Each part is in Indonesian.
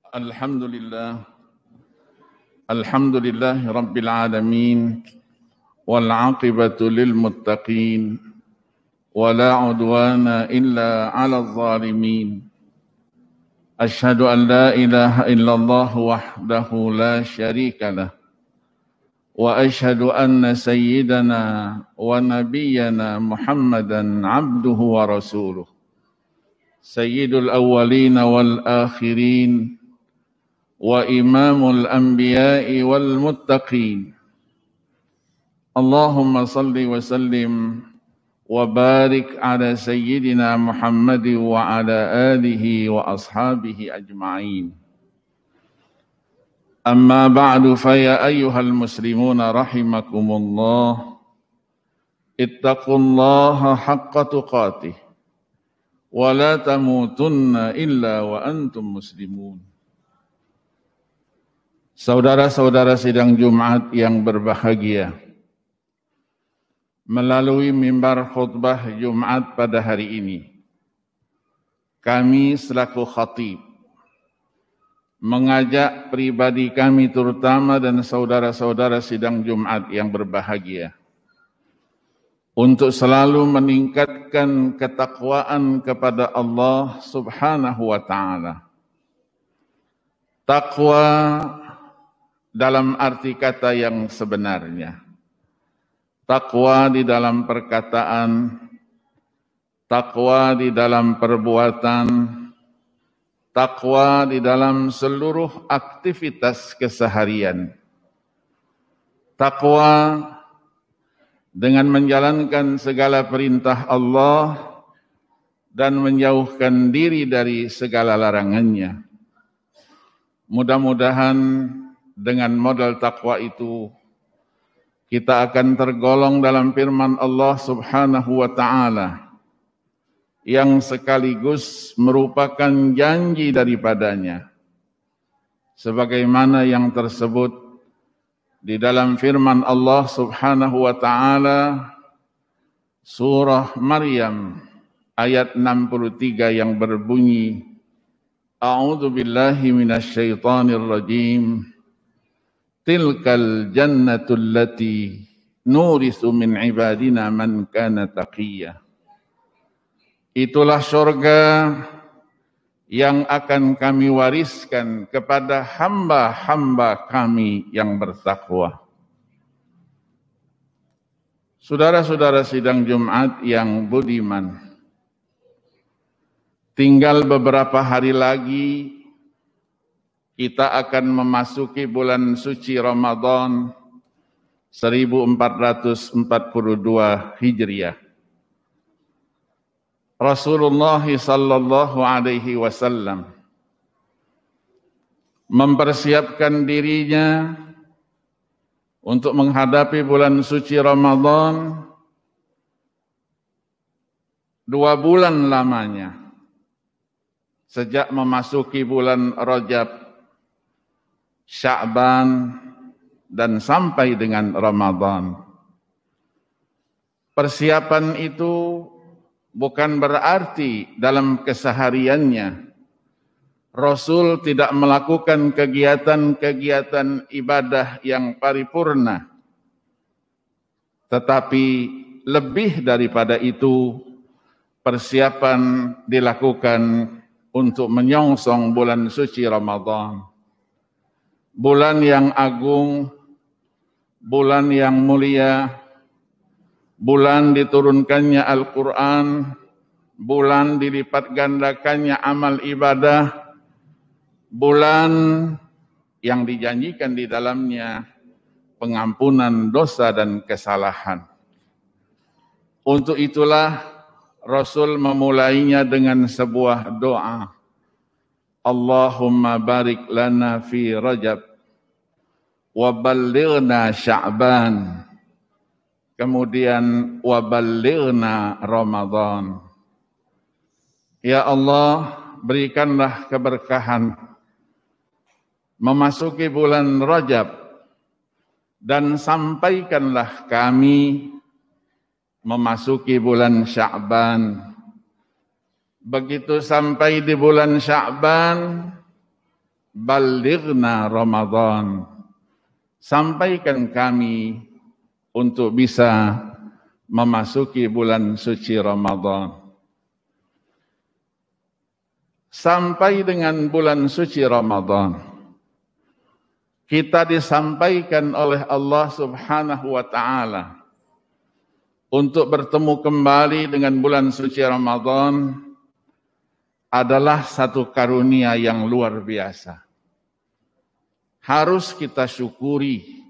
Alhamdulillah, alhamdulillahi rabbil alamin, wal aqibatu lil muttaqin, wa la udwana illa 'alal zalimin. Asyhadu an la ilaha illallah wahdahu la syarika lah, wa asyhadu anna sayyidana wa nabiyyana Muhammadan 'abduhu wa rasuluh. Sayyidul awwalin wal akhirin wa imamul anbiya'i wal muttaqin. Allahumma salli wa sallim wa barik ala sayyidina Muhammad wa ala alihi wa ashabihi ajma'in. Amma ba'du fa ya ayyuhal muslimuna rahimakumullah, ittaqullaha haqqa tuqatih wa la tamutunna illa wa antum muslimun. Saudara-saudara sidang Jumat yang berbahagia, melalui mimbar khutbah Jumat pada hari ini, kami selaku khatib mengajak pribadi kami terutama dan saudara-saudara sidang Jumat yang berbahagia untuk selalu meningkatkan ketakwaan kepada Allah Subhanahu wa ta'ala. Takwa dalam arti kata yang sebenarnya. Takwa di dalam perkataan, takwa di dalam perbuatan, takwa di dalam seluruh aktivitas keseharian. Takwa dengan menjalankan segala perintah Allah dan menjauhkan diri dari segala larangannya. Mudah-mudahan dengan modal takwa itu kita akan tergolong dalam firman Allah Subhanahu wa ta'ala yang sekaligus merupakan janji daripadanya, sebagaimana yang tersebut di dalam firman Allah Subhanahu wa ta'ala surah Maryam ayat 63 yang berbunyi, A'udzu billahi minasyaitonir rajim. Tilkal jannatul lati nurisu min ibadina man kana taqiyya. Itulah surga yang akan kami wariskan kepada hamba-hamba kami yang bertakwa. Saudara-saudara sidang Jumat yang budiman, tinggal beberapa hari lagi kita akan memasuki bulan suci Ramadan 1442 Hijriah. Rasulullah sallallahu alaihi wasallam mempersiapkan dirinya untuk menghadapi bulan suci Ramadan 2 bulan lamanya. Sejak memasuki bulan Rajab, Sya'ban, dan sampai dengan Ramadan. Persiapan itu bukan berarti dalam kesehariannya Rasul tidak melakukan kegiatan-kegiatan ibadah yang paripurna. Tetapi lebih daripada itu, persiapan dilakukan untuk menyongsong bulan suci Ramadan. Bulan yang agung, bulan yang mulia, bulan diturunkannya Al-Quran, bulan dilipat gandakannya amal ibadah, bulan yang dijanjikan di dalamnya pengampunan dosa dan kesalahan. Untuk itulah Rasul memulainya dengan sebuah doa. Allahumma barik lana fi Rajab wa ballighna Sya'ban. Kemudian wa ballighna Ramadan. Ya Allah, berikanlah keberkahan memasuki bulan Rajab dan sampaikanlah kami memasuki bulan Sya'ban. Begitu sampai di bulan Sya'ban, ballighna Ramadan. Sampaikan kami untuk bisa memasuki bulan suci Ramadan. Sampai dengan bulan suci Ramadan, kita disampaikan oleh Allah Subhanahu wa Ta'ala untuk bertemu kembali dengan bulan suci Ramadan adalah satu karunia yang luar biasa. Harus kita syukuri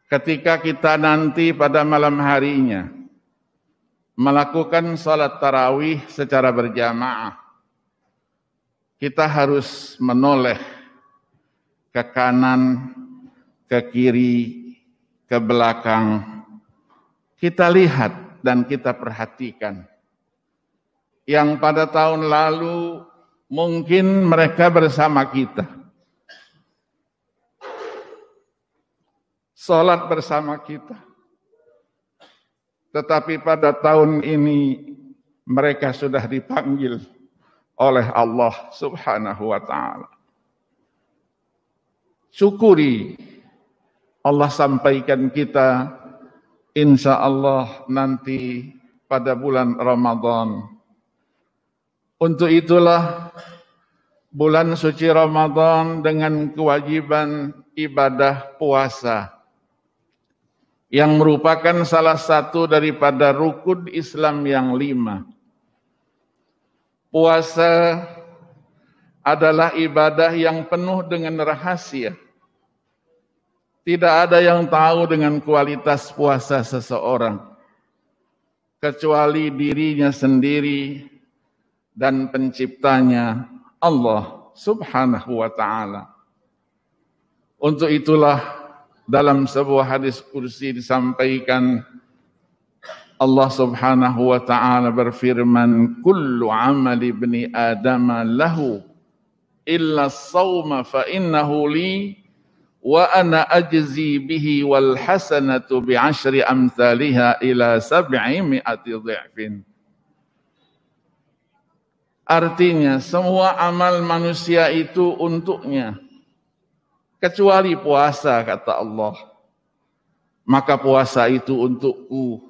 ketika kita nanti pada malam harinya melakukan salat tarawih secara berjamaah. Kita harus menoleh ke kanan, ke kiri, ke belakang. Kita lihat dan kita perhatikan. Yang pada tahun lalu mungkin mereka bersama kita. Salat bersama kita. Tetapi pada tahun ini mereka sudah dipanggil oleh Allah Subhanahu wa Ta'ala. Syukuri Allah sampaikan kita insya Allah nanti pada bulan Ramadan. Untuk itulah bulan suci Ramadan dengan kewajiban ibadah puasa yang merupakan salah satu daripada rukun Islam yang 5. Puasa adalah ibadah yang penuh dengan rahasia. Tidak ada yang tahu dengan kualitas puasa seseorang kecuali dirinya sendiri dan penciptanya Allah Subhanahu wa Ta'ala. Untuk itulah dalam sebuah hadis kursi disampaikan Allah Subhanahu wa Ta'ala berfirman, kullu amali ibni adama lahu illa as-sawma fa innahu li wa ana ajzi bihi wal hasanatu bi 'ashri amsalha ila 700 dha'fin. Artinya semua amal manusia itu untuknya kecuali puasa, kata Allah. Maka puasa itu untukku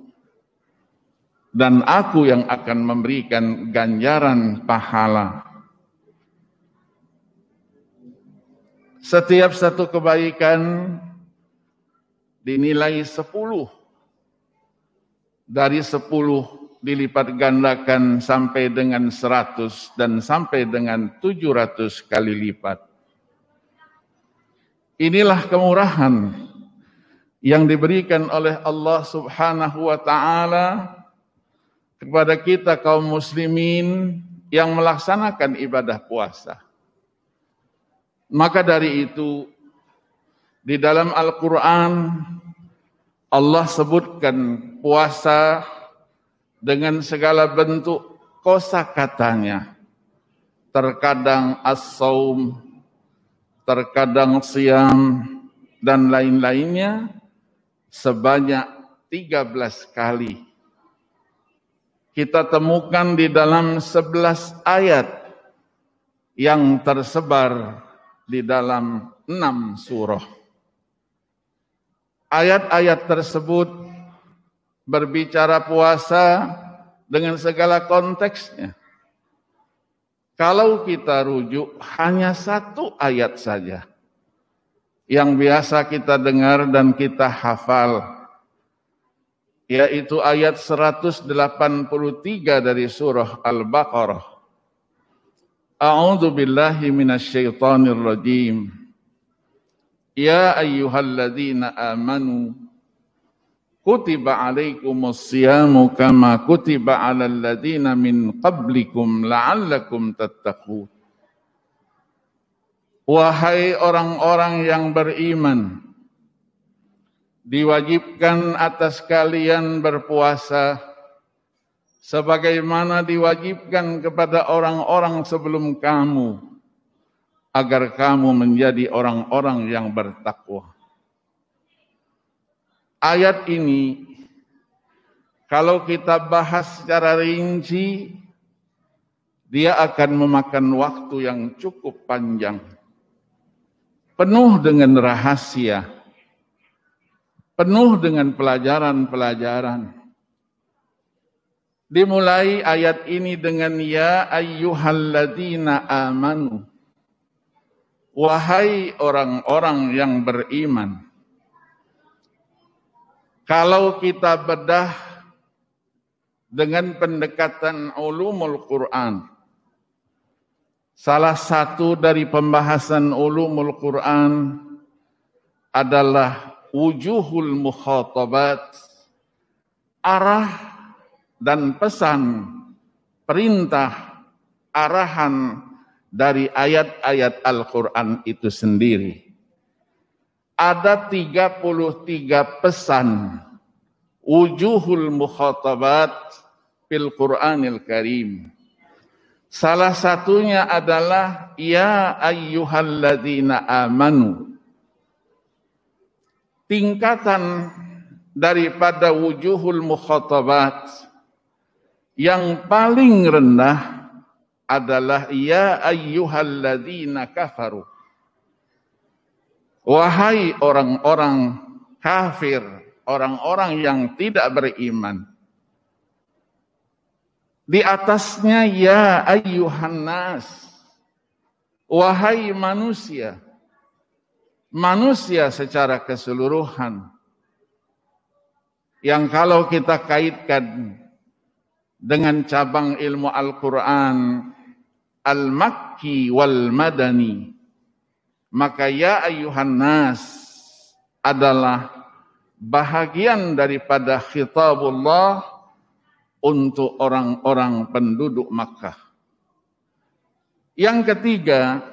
dan aku yang akan memberikan ganjaran pahala. Setiap satu kebaikan dinilai 10. Dari 10 dilipat gandakan sampai dengan 100 dan sampai dengan 700 kali lipat. Inilah kemurahan yang diberikan oleh Allah Subhanahu wa Ta'ala kepada kita kaum muslimin yang melaksanakan ibadah puasa. Maka dari itu di dalam Al-Quran Allah sebutkan puasa dengan segala bentuk kosakatanya. Terkadang as-saum, terkadang siyam dan lain-lainnya sebanyak 13 kali. Kita temukan di dalam 11 ayat yang tersebar di dalam 6 surah. Ayat-ayat tersebut berbicara puasa dengan segala konteksnya. Kalau kita rujuk hanya 1 ayat saja yang biasa kita dengar dan kita hafal, yaitu ayat 183 dari surah Al-Baqarah. A'udzu billahi minasyaitonir rajim. Ya ayyuhalladzina amanu kutiba alaikumus siyamu kama kutiba alal ladzina min qablikum la'allakum tattaqun. Wahai orang-orang yang beriman, diwajibkan atas kalian berpuasa sebagaimana diwajibkan kepada orang-orang sebelum kamu, agar kamu menjadi orang-orang yang bertakwa. Ayat ini kalau kita bahas secara rinci, dia akan memakan waktu yang cukup panjang. penuh dengan rahasia, penuh dengan pelajaran-pelajaran. Dimulai ayat ini dengan ya ayyuhalladzina amanu. Wahai orang-orang yang beriman. Kalau kita bedah dengan pendekatan ulumul Quran, salah satu dari pembahasan ulumul Quran adalah wujuhul mukhatabat, arah dan pesan, perintah, arahan dari ayat-ayat Al-Quran itu sendiri. Ada 33 pesan wujuhul mukhatabat fil Qur'anil Karim. Salah satunya adalah ya ayyuhalladzina amanu. Tingkatan daripada wujuhul mukhatabat yang paling rendah adalah ya ayyuhalladzina kafaru. Wahai orang-orang kafir, orang-orang yang tidak beriman. Di atasnya ya ayyuhan nas. Wahai manusia. Manusia secara keseluruhan. Yang kalau kita kaitkan dengan cabang ilmu Al-Quran, Al-Makki wal Madani, maka ya ayyuhan nas adalah bahagian daripada khitabullah untuk orang-orang penduduk Makkah. Yang ketiga,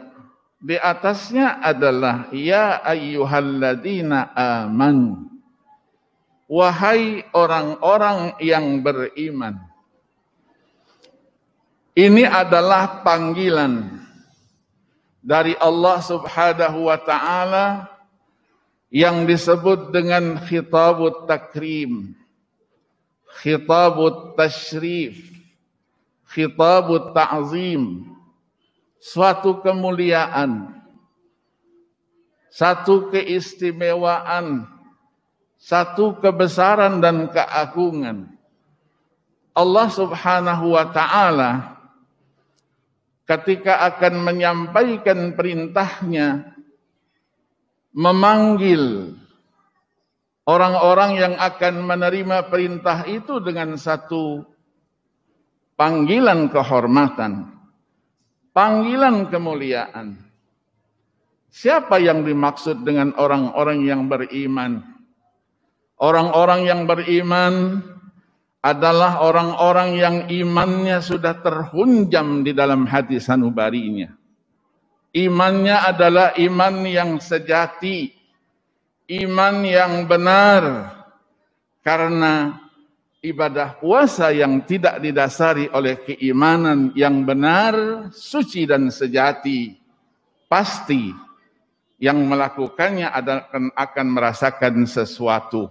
di atasnya adalah ya ayyuhalladzina amanu. Wahai orang-orang yang beriman. Ini adalah panggilan dari Allah Subhanahu wa ta'ala yang disebut dengan khitabut takrim, khitabut tashrif, khitabut ta'zim, suatu kemuliaan, satu keistimewaan, satu kebesaran dan keagungan. Allah Subhanahu wa ta'ala ketika akan menyampaikan perintahnya, memanggil orang-orang yang akan menerima perintah itu dengan satu panggilan kehormatan, panggilan kemuliaan. Siapa yang dimaksud dengan orang-orang yang beriman? Orang-orang yang beriman adalah orang-orang yang imannya sudah terhunjam di dalam hati sanubarinya. Imannya adalah iman yang sejati, iman yang benar, karena ibadah puasa yang tidak didasari oleh keimanan yang benar, suci dan sejati, pasti yang melakukannya akan merasakan sesuatu.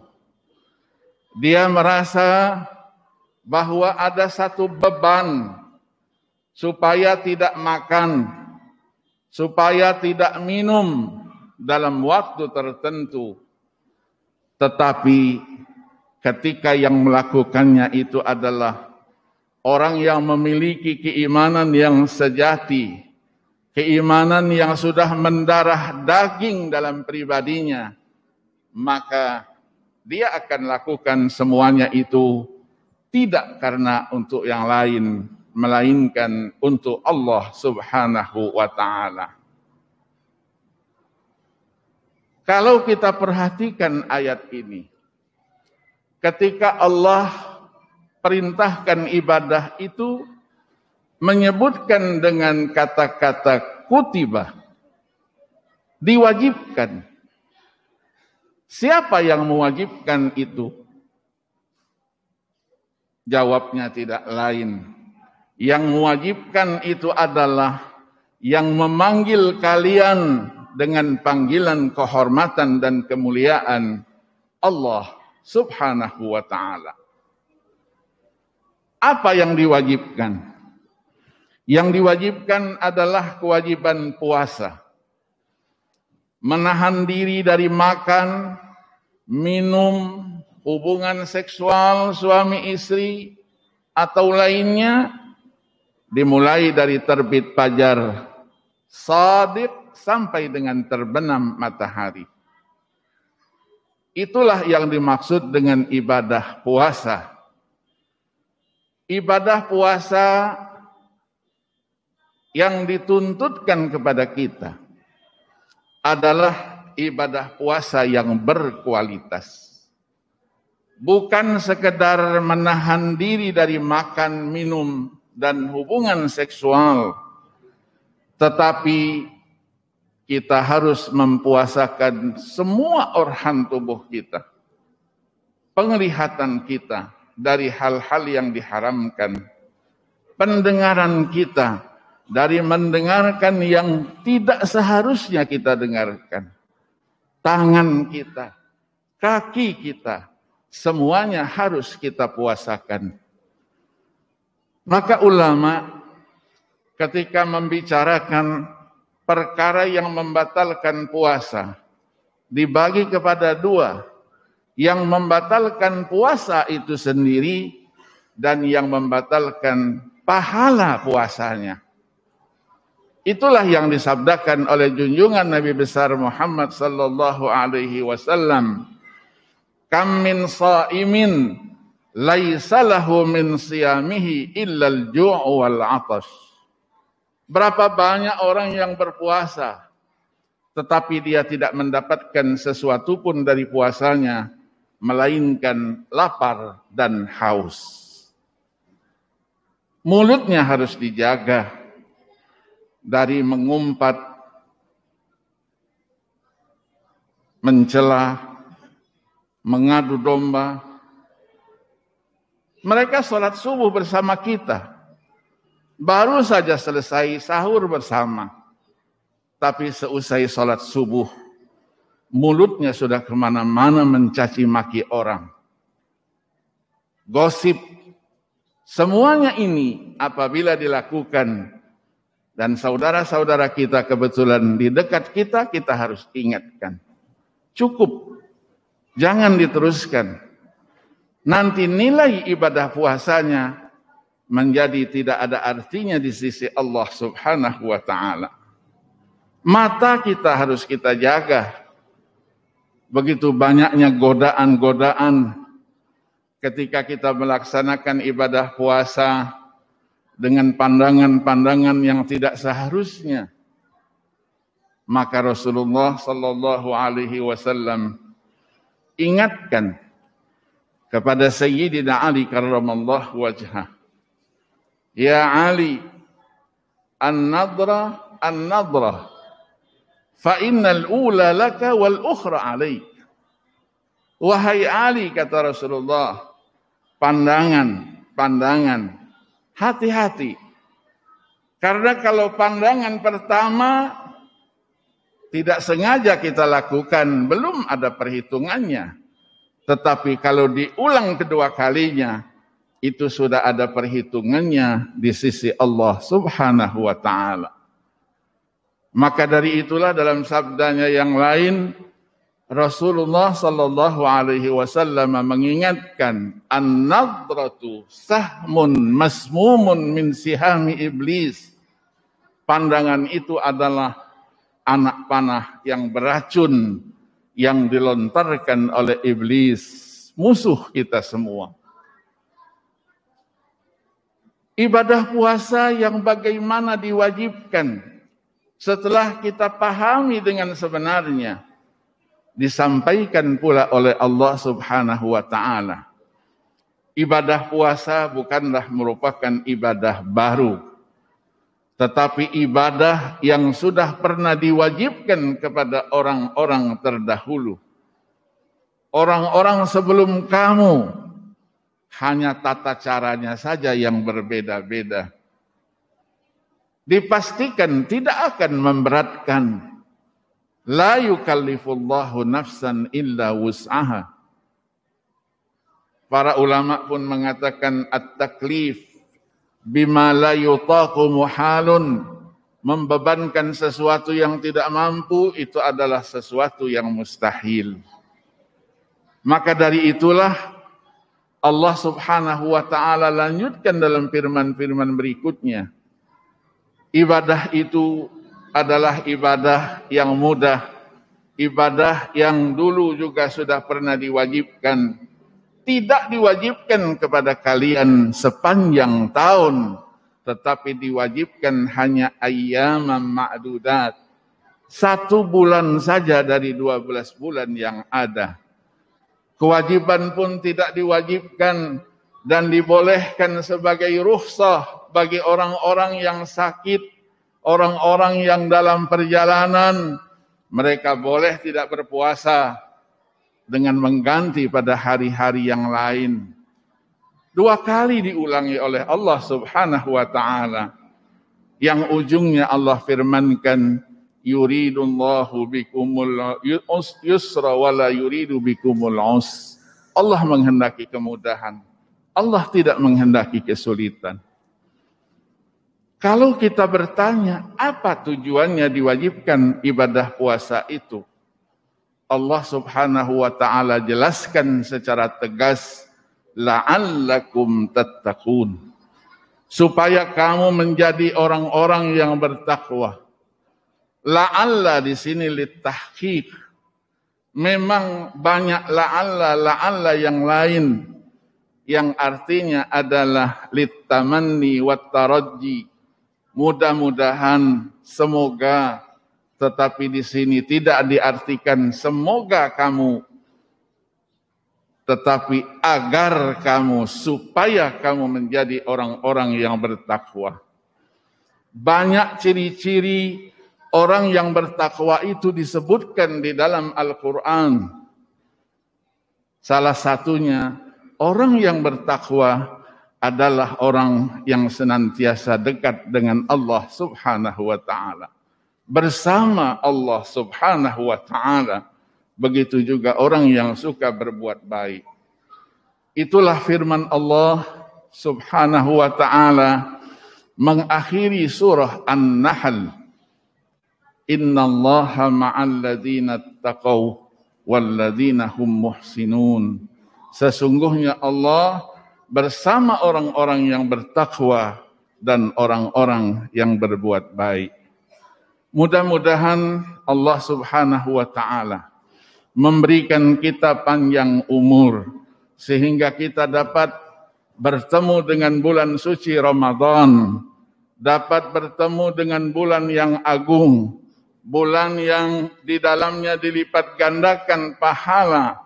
Dia merasa bahwa ada satu beban supaya tidak makan, supaya tidak minum dalam waktu tertentu. Tetapi ketika yang melakukannya itu adalah orang yang memiliki keimanan yang sejati, keimanan yang sudah mendarah daging dalam pribadinya, maka dia akan lakukan semuanya itu tidak karena untuk yang lain, melainkan untuk Allah Subhanahu wa ta'ala. Kalau kita perhatikan ayat ini, ketika Allah perintahkan ibadah itu menyebutkan dengan kata-kata kutibah, diwajibkan. Siapa yang mewajibkan itu? Jawabnya tidak lain. Yang mewajibkan itu adalah yang memanggil kalian dengan panggilan kehormatan dan kemuliaan, Allah Subhanahu wa ta'ala. Apa yang diwajibkan? Yang diwajibkan adalah kewajiban puasa. menahan diri dari makan, minum, hubungan seksual suami istri atau lainnya, dimulai dari terbit fajar shadiq sampai dengan terbenam matahari. Itulah yang dimaksud dengan ibadah puasa. Ibadah puasa yang dituntutkan kepada kita adalah ibadah puasa yang berkualitas. Bukan sekedar menahan diri dari makan, minum, dan hubungan seksual, tetapi kita harus mempuasakan semua organ tubuh kita, penglihatan kita dari hal-hal yang diharamkan, pendengaran kita dari mendengarkan yang tidak seharusnya kita dengarkan, tangan kita, kaki kita, semuanya harus kita puasakan. Maka ulama ketika membicarakan perkara yang membatalkan puasa dibagi kepada dua, yang membatalkan puasa itu sendiri dan yang membatalkan pahala puasanya. Itulah yang disabdakan oleh junjungan Nabi besar Muhammad sallallahu alaihi wasallam. Kam min shaimin laisa lahu min siyamihi illa al-ju' wal 'atash. Berapa banyak orang yang berpuasa tetapi dia tidak mendapatkan sesuatu pun dari puasanya melainkan lapar dan haus. Mulutnya harus dijaga dari mengumpat, mencela, mengadu domba. Mereka sholat subuh bersama kita, baru saja selesai sahur bersama, tapi seusai sholat subuh, mulutnya sudah kemana-mana mencaci maki orang. Gosip, semuanya ini apabila dilakukan, dan saudara-saudara kita kebetulan di dekat kita, kita harus ingatkan. Cukup, jangan diteruskan. Nanti nilai ibadah puasanya menjadi tidak ada artinya di sisi Allah Subhanahu wa ta'ala. Mata kita harus kita jaga. Begitu banyaknya godaan-godaan ketika kita melaksanakan ibadah puasa dengan pandangan-pandangan yang tidak seharusnya. Maka Rasulullah sallallahu alaihi wasallam ingatkan kepada Sayyidina Ali karramallahu wajhah. Ya Ali, an-nadra an-nadra fa innal ula laka wal ukhra alaik. Wahai Ali, kata Rasulullah, pandangan, hati-hati. Karena kalau pandangan pertama tidak sengaja kita lakukan, belum ada perhitungannya. Tetapi kalau diulang kedua kalinya, itu sudah ada perhitungannya di sisi Allah Subhanahu wa ta'ala. Maka dari itulah dalam sabdanya yang lain, Rasulullah sallallahu alaihi wasallam mengingatkan, an-nadratu sahmun masmumun min sihami iblis. Pandangan itu adalah anak panah yang beracun yang dilontarkan oleh iblis, musuh kita semua. Ibadah puasa yang bagaimana diwajibkan setelah kita pahami dengan sebenarnya, disampaikan pula oleh Allah Subhanahu wa ta'ala. Ibadah puasa bukanlah merupakan ibadah baru, tetapi ibadah yang sudah pernah diwajibkan kepada orang-orang terdahulu. Orang-orang sebelum kamu, hanya tata caranya saja yang berbeda-beda. Dipastikan tidak akan memberatkan. La yukallifullahu nafsan illa wus'aha. Para ulama pun mengatakan at-taklif bima la yutaqu muhalun membebankan sesuatu yang tidak mampu, itu adalah sesuatu yang mustahil. Maka dari itulah Allah Subhanahu wa ta'ala lanjutkan dalam firman-firman berikutnya. Ibadah itu adalah ibadah yang mudah, ibadah yang dulu juga sudah pernah diwajibkan. Tidak diwajibkan kepada kalian sepanjang tahun, tetapi diwajibkan hanya ayyaman ma'dudat. 1 bulan saja dari 12 bulan yang ada. Kewajiban pun tidak diwajibkan dan dibolehkan sebagai rukhsah bagi orang-orang yang sakit, orang-orang yang dalam perjalanan. Mereka boleh tidak berpuasa dengan mengganti pada hari-hari yang lain. 2 kali diulangi oleh Allah Subhanahu wa ta'ala. Yang ujungnya Allah firmankan, yuridullahu bikumul yusra wala yuridu bikumul us. Allah menghendaki kemudahan. Allah tidak menghendaki kesulitan. Kalau kita bertanya, apa tujuannya diwajibkan ibadah puasa itu? Allah Subhanahu wa ta'ala jelaskan secara tegas, la'allakum tattaqun. Supaya kamu menjadi orang-orang yang bertakwa. La'alla di sini litahqiq. Memang banyak la'alla yang lain yang artinya adalah litamanni wat taraji. Mudah-mudahan, semoga, tetapi di sini tidak diartikan semoga kamu, tetapi agar kamu, supaya kamu menjadi orang-orang yang bertakwa. Banyak ciri-ciri orang yang bertakwa itu disebutkan di dalam Al-Quran. Salah satunya, orang yang bertakwa adalah orang yang senantiasa dekat dengan Allah Subhanahu wa ta'ala. Bersama Allah Subhanahu wa ta'ala. Begitu juga orang yang suka berbuat baik. Itulah firman Allah Subhanahu wa ta'ala mengakhiri surah An-Nahl. Innallaha ma'al ladzina taqaw wal ladzina hum muhsinun. Sesungguhnya Allah bersama orang-orang yang bertakwa dan orang-orang yang berbuat baik. Mudah-mudahan Allah Subhanahu wa ta'ala memberikan kita panjang umur sehingga kita dapat bertemu dengan bulan suci Ramadan, dapat bertemu dengan bulan yang agung, bulan yang di dalamnya dilipat gandakan pahala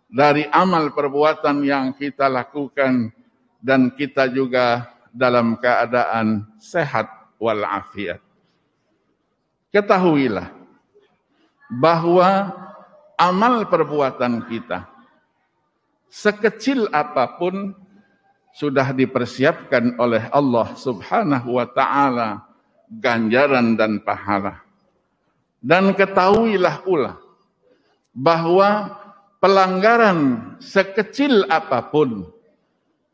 dari amal perbuatan yang kita lakukan, dan kita juga dalam keadaan sehat walafiat. Ketahuilah bahwa amal perbuatan kita, sekecil apapun, sudah dipersiapkan oleh Allah Subhanahu wa ta'ala ganjaran dan pahala. Dan ketahuilah pula bahwa pelanggaran sekecil apapun,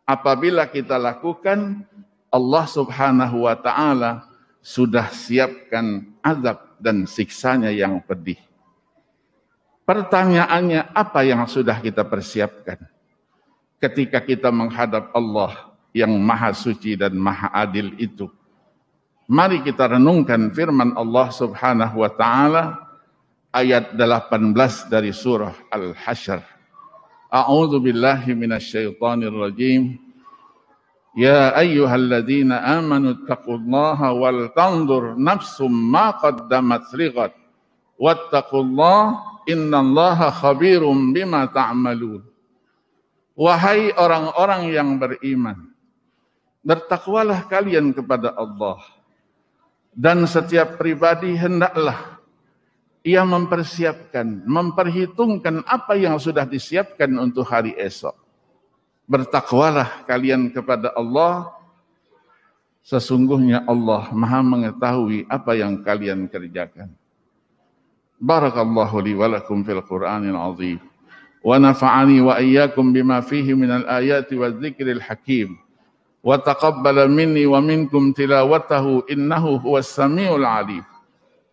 apabila kita lakukan, Allah Subhanahu wa ta'ala sudah siapkan azab dan siksanya yang pedih. Pertanyaannya, apa yang sudah kita persiapkan ketika kita menghadap Allah yang maha suci dan maha adil itu? Mari kita renungkan firman Allah Subhanahu wa ta'ala ayat 18 dari surah Al-Hasyr. A'udzu billahi minasyaitonir rajim. Ya ayyuhalladzina amanu taqullaha wal tanzur nafsum ma qaddamat lighad wattaqullaha innallaha khabirum bima ta'malun. Wahai orang-orang yang beriman, bertakwalah kalian kepada Allah, dan setiap pribadi hendaklah ia mempersiapkan, memperhitungkan apa yang sudah disiapkan untuk hari esok. Bertakwalah kalian kepada Allah, sesungguhnya Allah Maha mengetahui apa yang kalian kerjakan. Barakallahu li wa lakum fil Qur'anil azim. Wa nafa'ani wa iyyakum bima fihi minal ayati wadh-dzikril hakim. وتقبل مني ومنكم تلاوته إنه هو السميع العليم.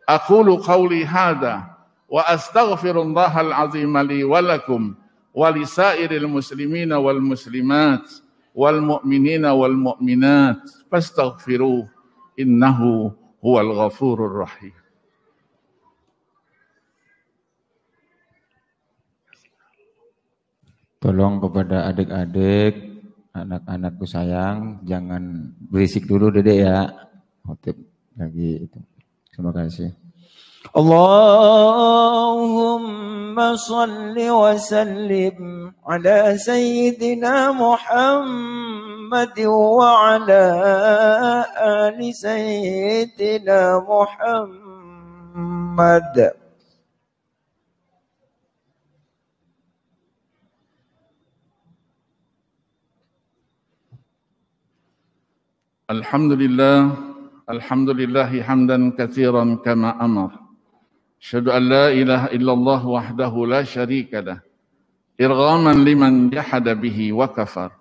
أقول قولي هذا وأستغفر الله العظيم لي ولكم ولسائر المسلمين والمسلمات والمؤمنين والمؤمنات فاستغفروه إنه هو الغفور الرحيم. Tolong kepada adik-adik, anak-anakku sayang, jangan berisik dulu Dedek ya. Khotib lagi itu. Terima kasih. Allahumma salli wa sallim ala sayyidina Muhammad wa ala ali sayyidina Muhammad. Alhamdulillah hamdan katsiran kama amar. Asyhadu an la ilaha illallah wahdahu la syarika lah. Irghaman liman jahada bihi wa kafar.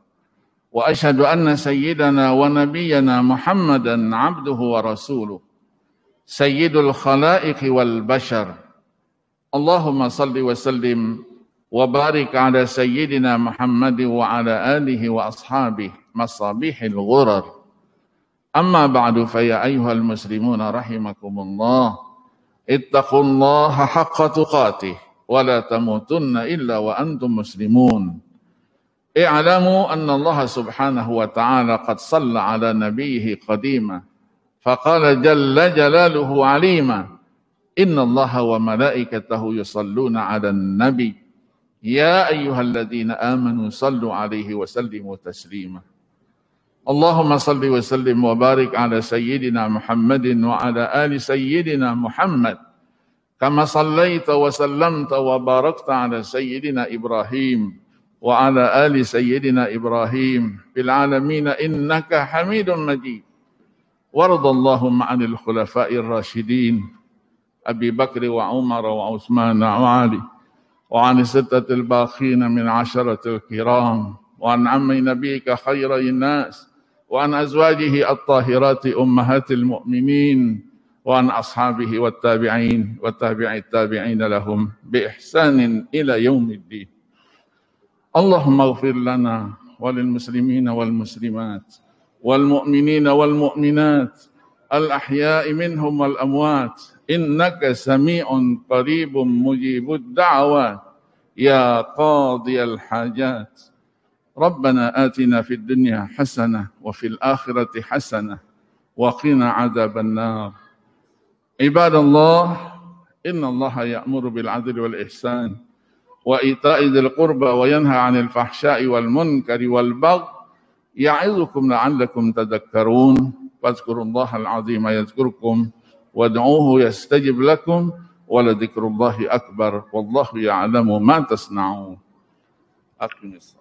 Wa asyhadu anna sayyidana wa nabiyyana Muhammadan abduhu wa rasuluh. Sayyidul khalaiqi wal bashar. Allahumma salli wa sallim wa barik ala sayyidina Muhammad wa ala alihi wa ashabihi masabihil ghurar. Amma ba'du fa ya ayyuhal muslimuna rahimakumullah ittaqullaha haqqa tuqatih wa la tamutunna illa wa antum muslimun. I'lamu anna Allah subhanahu wa ta'ala qad salla ala nabiyhi qadima faqala jalla jalaluhu alima inna Allah wa malaikatahu yusalluna ala nabi ya ayyuhalladzina amanu sallu alaihi wa sallimu taslima. Allahumma salli wa sallim wa barik ala sayyidina Muhammadin wa ala ali sayyidina Muhammad kama sallaita wa sallamta wa barakta ala sayyidina Ibrahim wa ala ali sayyidina Ibrahim fil alamin innaka Hamidum Majid. Waradallahumma 'anil khulafa'ir rasyidin Abi Bakr wa Umar wa Utsman wa Ali wa 'anil sittatil baqin min 'asharatil kiram wa an ammi nabiyyika khairin nas وعن أزواجه الطاهرات أمهات المؤمنين وعن أصحابه والتابعين وتابع التابعين لهم بإحسان إلى يوم الدين. اللهم اغفر لنا وللمسلمين والمسلمات والمؤمنين والمؤمنات الأحياء منهم والأموات إنك سميع قريب مجيب الدعوات يا قاضي الحاجات. ربنا آتنا في الدنيا حسنة وفي الآخرة حسنة وقنا عذاب النار. عباد الله إن الله يأمر بالعدل والإحسان وإيتاء ذي القربى وينهى عن الفحشاء والمنكر والبغي يعظكم لعلكم تذكرون فاذكروا الله العظيم يذكركم وادعوه يستجب لكم ولذكر الله أكبر والله يعلم ما تصنعون. أقم الصلاة.